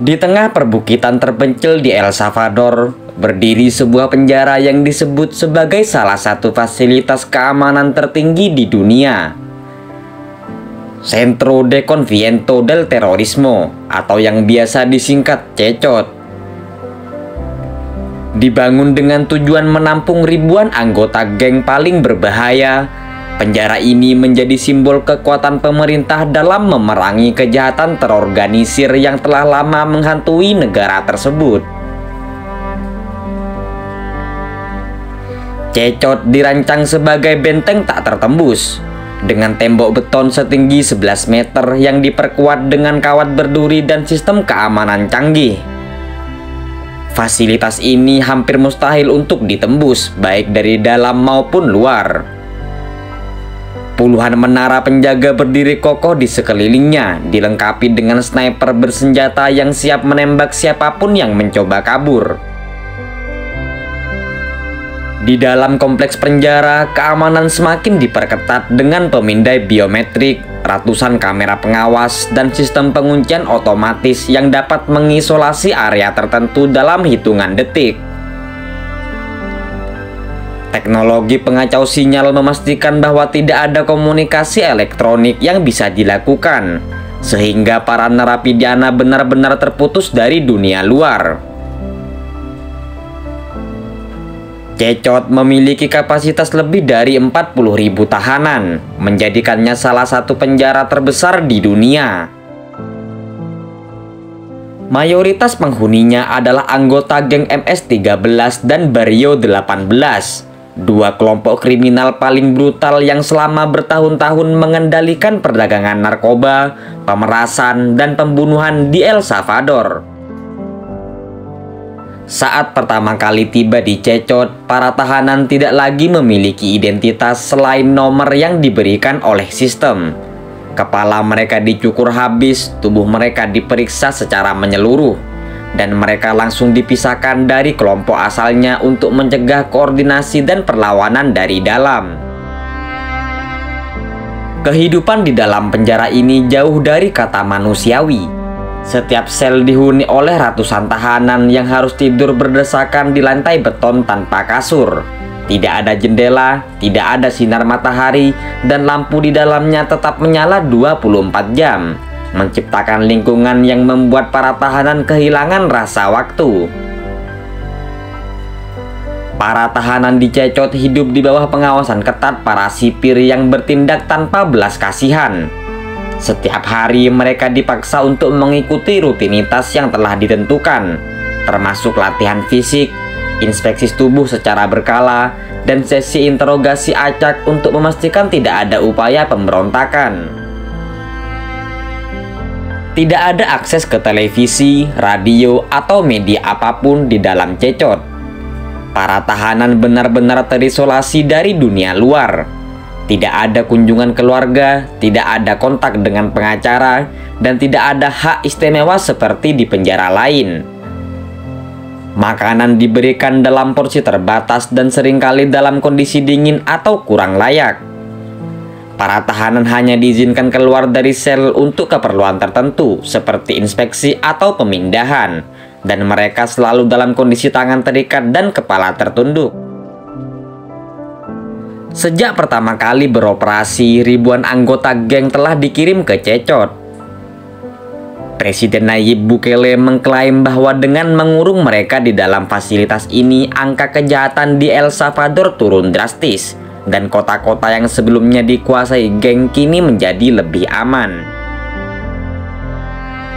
Di tengah perbukitan terpencil di El Salvador, berdiri sebuah penjara yang disebut sebagai salah satu fasilitas keamanan tertinggi di dunia. Centro de Confinamiento del Terrorismo, atau yang biasa disingkat CECOT. Dibangun dengan tujuan menampung ribuan anggota geng paling berbahaya, penjara ini menjadi simbol kekuatan pemerintah dalam memerangi kejahatan terorganisir yang telah lama menghantui negara tersebut. CECOT dirancang sebagai benteng tak tertembus, dengan tembok beton setinggi 11 meter yang diperkuat dengan kawat berduri dan sistem keamanan canggih. Fasilitas ini hampir mustahil untuk ditembus, baik dari dalam maupun luar. Puluhan menara penjaga berdiri kokoh di sekelilingnya, dilengkapi dengan sniper bersenjata yang siap menembak siapapun yang mencoba kabur. Di dalam kompleks penjara, keamanan semakin diperketat dengan pemindai biometrik, ratusan kamera pengawas, dan sistem penguncian otomatis yang dapat mengisolasi area tertentu dalam hitungan detik. Teknologi pengacau sinyal memastikan bahwa tidak ada komunikasi elektronik yang bisa dilakukan, sehingga para narapidana benar-benar terputus dari dunia luar. CECOT memiliki kapasitas lebih dari 40.000 tahanan, menjadikannya salah satu penjara terbesar di dunia. Mayoritas penghuninya adalah anggota geng MS-13 dan Barrio 18. Dua kelompok kriminal paling brutal yang selama bertahun-tahun mengendalikan perdagangan narkoba, pemerasan, dan pembunuhan di El Salvador. Saat pertama kali tiba di CECOT, para tahanan tidak lagi memiliki identitas selain nomor yang diberikan oleh sistem. Kepala mereka dicukur habis, tubuh mereka diperiksa secara menyeluruh, dan mereka langsung dipisahkan dari kelompok asalnya untuk mencegah koordinasi dan perlawanan dari dalam. Kehidupan di dalam penjara ini jauh dari kata manusiawi. Setiap sel dihuni oleh ratusan tahanan yang harus tidur berdesakan di lantai beton tanpa kasur. Tidak ada jendela, tidak ada sinar matahari, dan lampu di dalamnya tetap menyala 24 jam. Menciptakan lingkungan yang membuat para tahanan kehilangan rasa waktu. Para tahanan di CECOT hidup di bawah pengawasan ketat para sipir yang bertindak tanpa belas kasihan. Setiap hari mereka dipaksa untuk mengikuti rutinitas yang telah ditentukan, termasuk latihan fisik, inspeksi tubuh secara berkala, dan sesi interogasi acak untuk memastikan tidak ada upaya pemberontakan. Tidak ada akses ke televisi, radio, atau media apapun di dalam CECOT. Para tahanan benar-benar terisolasi dari dunia luar. Tidak ada kunjungan keluarga, tidak ada kontak dengan pengacara, dan tidak ada hak istimewa seperti di penjara lain. Makanan diberikan dalam porsi terbatas dan seringkali dalam kondisi dingin atau kurang layak. Para tahanan hanya diizinkan keluar dari sel untuk keperluan tertentu, seperti inspeksi atau pemindahan, dan mereka selalu dalam kondisi tangan terikat dan kepala tertunduk. Sejak pertama kali beroperasi, ribuan anggota geng telah dikirim ke CECOT. Presiden Nayib Bukele mengklaim bahwa dengan mengurung mereka di dalam fasilitas ini, angka kejahatan di El Salvador turun drastis, dan kota-kota yang sebelumnya dikuasai geng kini menjadi lebih aman.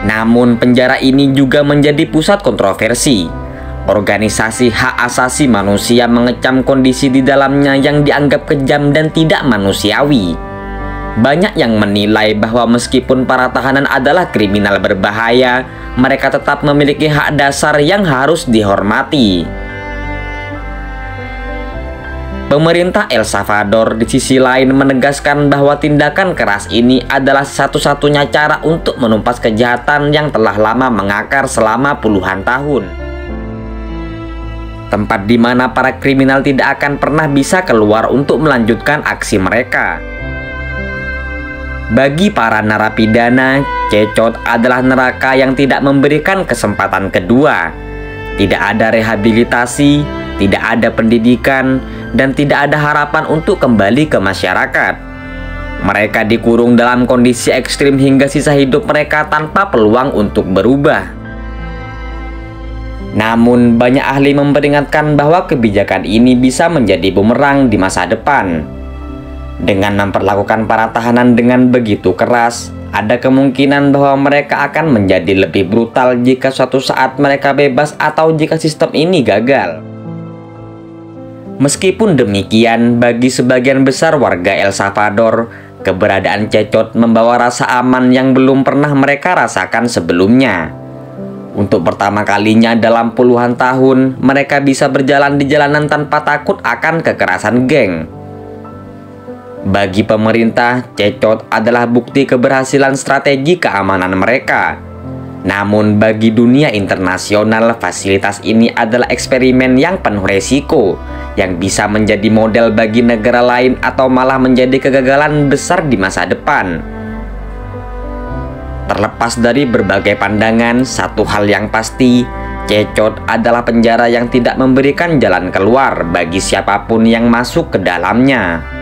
Namun penjara ini juga menjadi pusat kontroversi. Organisasi hak asasi manusia mengecam kondisi di dalamnya yang dianggap kejam dan tidak manusiawi. Banyak yang menilai bahwa meskipun para tahanan adalah kriminal berbahaya, mereka tetap memiliki hak dasar yang harus dihormati. Pemerintah El Salvador di sisi lain menegaskan bahwa tindakan keras ini adalah satu-satunya cara untuk menumpas kejahatan yang telah lama mengakar selama puluhan tahun. Tempat di mana para kriminal tidak akan pernah bisa keluar untuk melanjutkan aksi mereka. Bagi para narapidana, Cecot adalah neraka yang tidak memberikan kesempatan kedua. Tidak ada rehabilitasi, tidak ada pendidikan, dan tidak ada harapan untuk kembali ke masyarakat. Mereka dikurung dalam kondisi ekstrim hingga sisa hidup mereka tanpa peluang untuk berubah. Namun, banyak ahli memperingatkan bahwa kebijakan ini bisa menjadi bumerang di masa depan. Dengan memperlakukan para tahanan dengan begitu keras, ada kemungkinan bahwa mereka akan menjadi lebih brutal jika suatu saat mereka bebas atau jika sistem ini gagal. Meskipun demikian, bagi sebagian besar warga El Salvador, keberadaan Cecot membawa rasa aman yang belum pernah mereka rasakan sebelumnya. Untuk pertama kalinya dalam puluhan tahun, mereka bisa berjalan di jalanan tanpa takut akan kekerasan geng. Bagi pemerintah, Cecot adalah bukti keberhasilan strategi keamanan mereka. Namun bagi dunia internasional, fasilitas ini adalah eksperimen yang penuh resiko, yang bisa menjadi model bagi negara lain atau malah menjadi kegagalan besar di masa depan. Terlepas dari berbagai pandangan, satu hal yang pasti, Cecot adalah penjara yang tidak memberikan jalan keluar bagi siapapun yang masuk ke dalamnya.